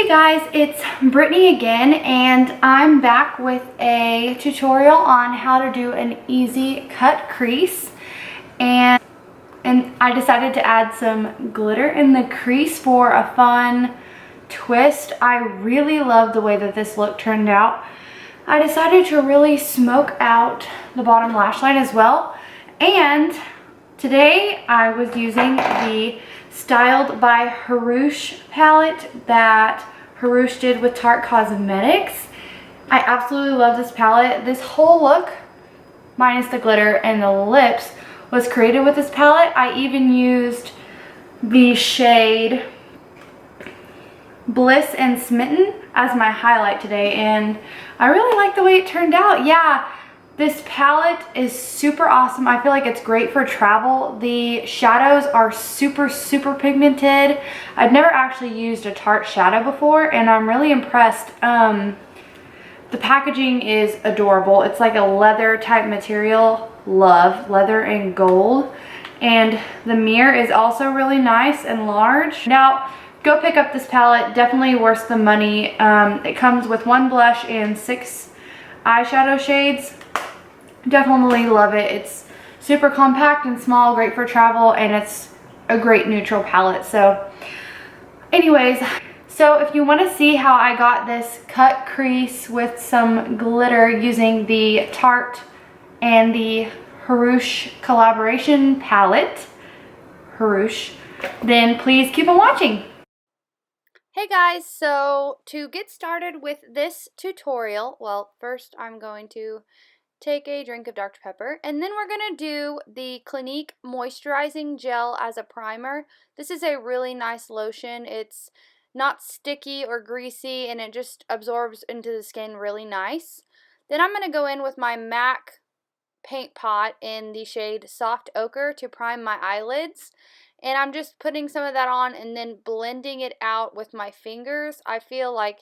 Hey guys, it's Brittany again, and I'm back with a tutorial on how to do an easy cut crease. And I decided to add some glitter in the crease for a fun twist. I really love the way that this look turned out. I decided to really smoke out the bottom lash line as well. And today I was using the Styled by Hrush palette that Hrush did with Tarte Cosmetics. I absolutely love this palette. This whole look, minus the glitter and the lips, was created with this palette. I even used the shade Bliss and Smitten as my highlight today, and I really like the way it turned out. Yeah, this palette is super awesome. I feel like it's great for travel. The shadows are super pigmented. I've never actually used a Tarte shadow before, and I'm really impressed. The packaging is adorable. It's like a leather type material. Love leather and gold. And the mirror is also really nice and large. Now, go pick up this palette. Definitely worth the money. It comes with 1 blush and 6 eyeshadow shades. Definitely love it. It's super compact and small, great for travel, and it's a great neutral palette. So anyways, so if you want to see how I got this cut crease with some glitter using the Tarte and the Hrush collaboration palette, Hrush, then please keep on watching. Hey guys, so to get started with this tutorial, well, first I'm going to take a drink of Dr. Pepper, and then we're going to do the Clinique moisturizing gel as a primer. This is a really nice lotion. It's not sticky or greasy, and it just absorbs into the skin really nice. Then I'm going to go in with my MAC paint pot in the shade Soft Ochre to prime my eyelids. And I'm just putting some of that on and then blending it out with my fingers. I feel like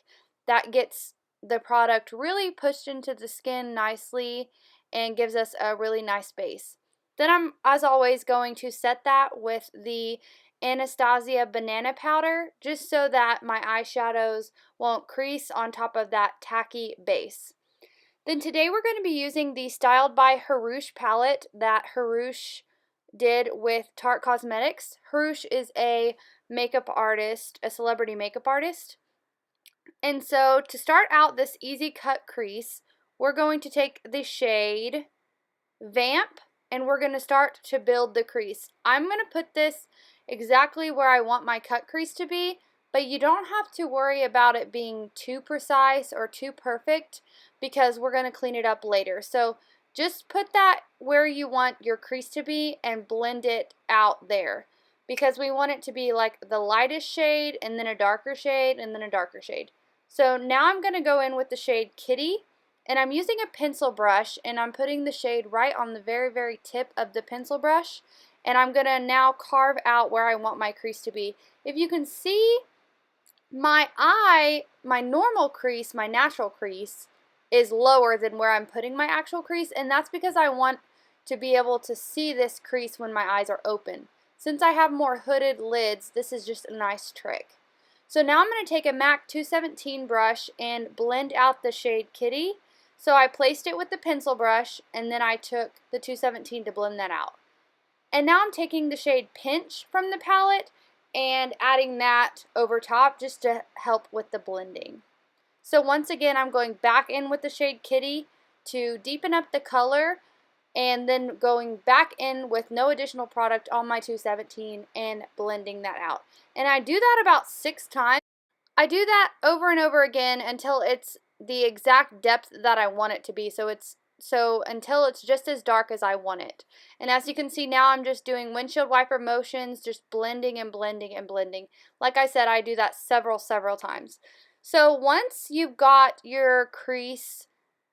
that gets the product really pushed into the skin nicely and gives us a really nice base. Then I'm, as always, going to set that with the Anastasia banana powder just so that my eyeshadows won't crease on top of that tacky base. Then today we're going to be using the Styled by Hrush palette that Hrush did with Tarte Cosmetics. Hrush is a makeup artist, a celebrity makeup artist. And so to start out this easy cut crease, we're going to take the shade Vamp and we're going to start to build the crease. I'm going to put this exactly where I want my cut crease to be, but you don't have to worry about it being too precise or too perfect because we're going to clean it up later. So just put that where you want your crease to be and blend it out there because we want it to be like the lightest shade and then a darker shade and then a darker shade. So now I'm going to go in with the shade Kitty, and I'm using a pencil brush and I'm putting the shade right on the very tip of the pencil brush, and I'm going to now carve out where I want my crease to be. If you can see, my normal crease, my natural crease, is lower than where I'm putting my actual crease, and that's because I want to be able to see this crease when my eyes are open. Since I have more hooded lids, this is just a nice trick. So now I'm going to take a MAC 217 brush and blend out the shade Kitty. So I placed it with the pencil brush, and then I took the 217 to blend that out. And now I'm taking the shade Pinch from the palette and adding that over top just to help with the blending. So once again, I'm going back in with the shade Kitty to deepen up the color, and then going back in with no additional product on my 217 and blending that out. And I do that about 6 times. I do that over and over again until it's the exact depth that I want it to be. So until it's just as dark as I want it. And as you can see now, I'm just doing windshield wiper motions, just blending and blending and blending. Like I said, I do that several times. So once you've got your crease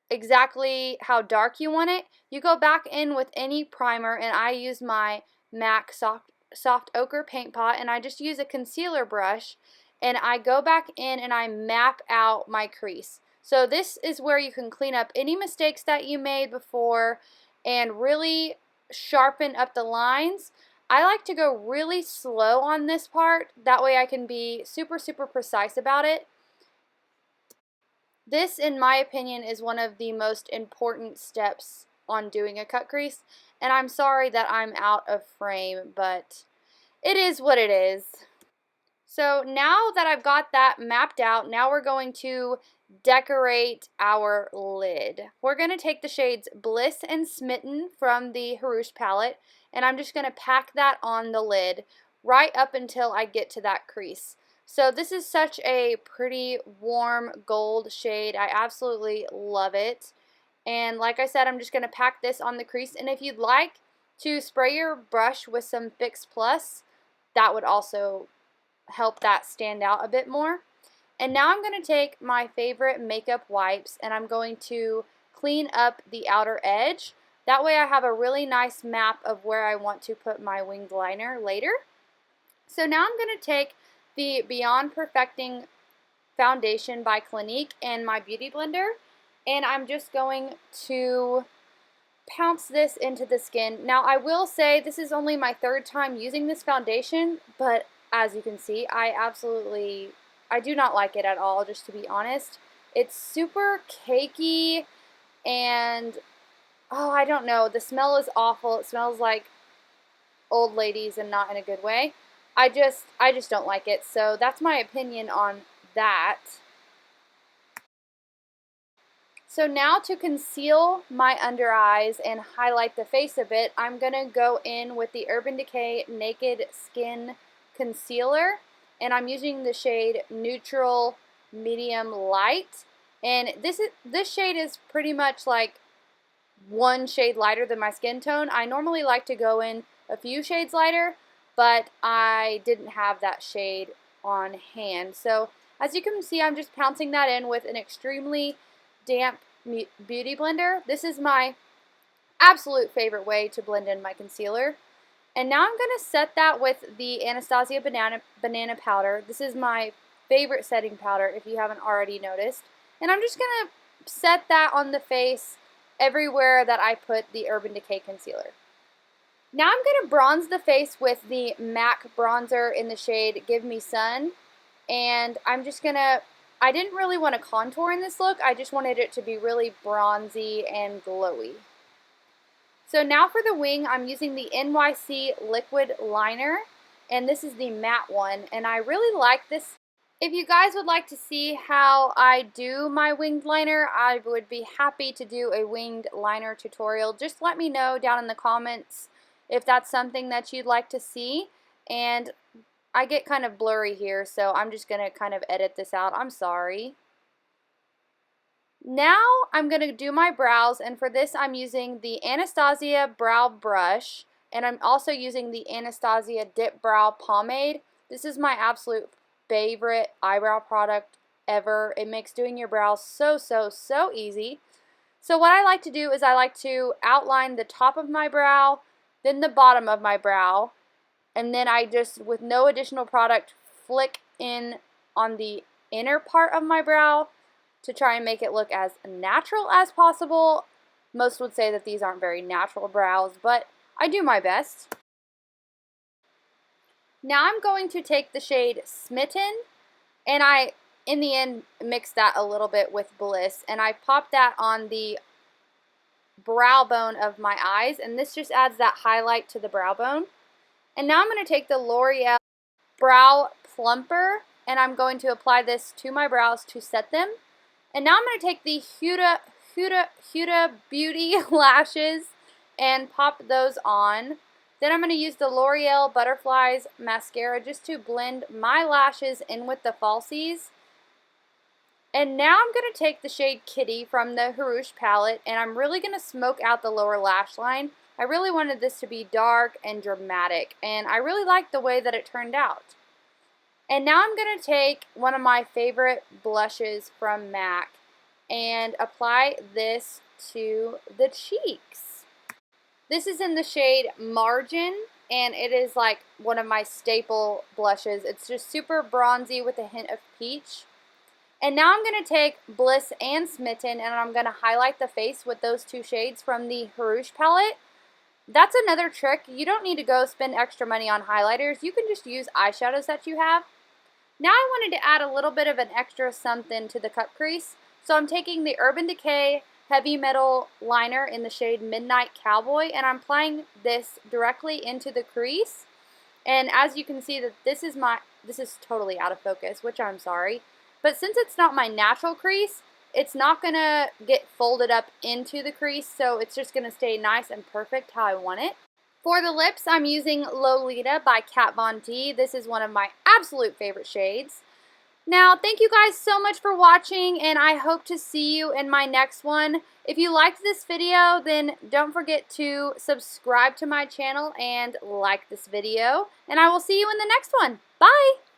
exactly how dark you want it, you go back in with any primer, and I use my MAC Soft Ochre paint pot, and I just use a concealer brush, and I go back in and I map out my crease. So this is where you can clean up any mistakes that you made before and really sharpen up the lines. I like to go really slow on this part, that way I can be super precise about it. This, in my opinion, is one of the most important steps on doing a cut crease, and I'm sorry that I'm out of frame, but it is what it is. So now that I've got that mapped out, now we're going to decorate our lid. We're going to take the shades Bliss and Smitten from the Hrush palette, and I'm just going to pack that on the lid right up until I get to that crease. So this is such a pretty warm gold shade. I absolutely love it. And like I said, I'm just going to pack this on the crease. And if you'd like to spray your brush with some Fix Plus, that would also help that stand out a bit more. And now I'm going to take my favorite makeup wipes and I'm going to clean up the outer edge. That way I have a really nice map of where I want to put my winged liner later. So now I'm going to take the Beyond Perfecting foundation by Clinique and my beauty blender, and I'm just going to pounce this into the skin. Now I will say this is only my third time using this foundation, but as you can see, I do not like it at all, just to be honest. It's super cakey and oh, I don't know, the smell is awful. It smells like old ladies and not in a good way. I just don't like it. So that's my opinion on that. So now to conceal my under eyes and highlight the face a bit, I'm going to go in with the Urban Decay Naked Skin Concealer. And I'm using the shade Neutral Medium Light. And this shade is pretty much like one shade lighter than my skin tone. I normally like to go in a few shades lighter, but I didn't have that shade on hand. So as you can see, I'm just pouncing that in with an extremely damp beauty blender. This is my absolute favorite way to blend in my concealer. And now I'm going to set that with the Anastasia Banana Powder. This is my favorite setting powder if you haven't already noticed. And I'm just going to set that on the face everywhere that I put the Urban Decay concealer. Now I'm going to bronze the face with the MAC bronzer in the shade Give Me Sun. And I'm just going to, I didn't really want to contour in this look, I just wanted it to be really bronzy and glowy. So now for the wing, I'm using the NYC Liquid Liner, and this is the matte one, and I really like this. If you guys would like to see how I do my winged liner, I would be happy to do a winged liner tutorial. Just let me know down in the comments if that's something that you'd like to see. And I get kind of blurry here, so I'm just going to kind of edit this out. I'm sorry. Now I'm going to do my brows, and for this I'm using the Anastasia Brow Brush, and I'm also using the Anastasia Dip Brow Pomade. This is my absolute favorite eyebrow product ever. It makes doing your brows so easy. So what I like to do is I like to outline the top of my brow, then the bottom of my brow, and then I just, with no additional product, flick in on the inner part of my brow to try and make it look as natural as possible. Most would say that these aren't very natural brows, but I do my best. Now I'm going to take the shade Smitten, and I, in the end, mixed that a little bit with Bliss, and I popped that on the brow bone of my eyes, and this just adds that highlight to the brow bone. And now I'm going to take the L'Oreal Brow Plumper, and I'm going to apply this to my brows to set them. And now I'm going to take the Huda Beauty lashes and pop those on. Then I'm going to use the L'Oreal Butterflies mascara just to blend my lashes in with the falsies. And now I'm going to take the shade Kitty from the Hrush palette, and I'm really going to smoke out the lower lash line. I really wanted this to be dark and dramatic, and I really liked the way that it turned out. And now I'm going to take one of my favorite blushes from MAC and apply this to the cheeks. This is in the shade Margin, and it is like one of my staple blushes. It's just super bronzy with a hint of peach. And now I'm going to take Bliss and Smitten, and I'm going to highlight the face with those two shades from the Hrush palette. That's another trick. You don't need to go spend extra money on highlighters. You can just use eyeshadows that you have. Now I wanted to add a little bit of an extra something to the cut crease. So I'm taking the Urban Decay Heavy Metal Liner in the shade Midnight Cowboy, and I'm applying this directly into the crease. And as you can see, that this is totally out of focus, which I'm sorry. But since it's not my natural crease, it's not going to get folded up into the crease, so it's just going to stay nice and perfect how I want it. For the lips, I'm using Lolita by Kat Von D. This is one of my absolute favorite shades. Now, thank you guys so much for watching, and I hope to see you in my next one. If you liked this video, then don't forget to subscribe to my channel and like this video, and I will see you in the next one. Bye!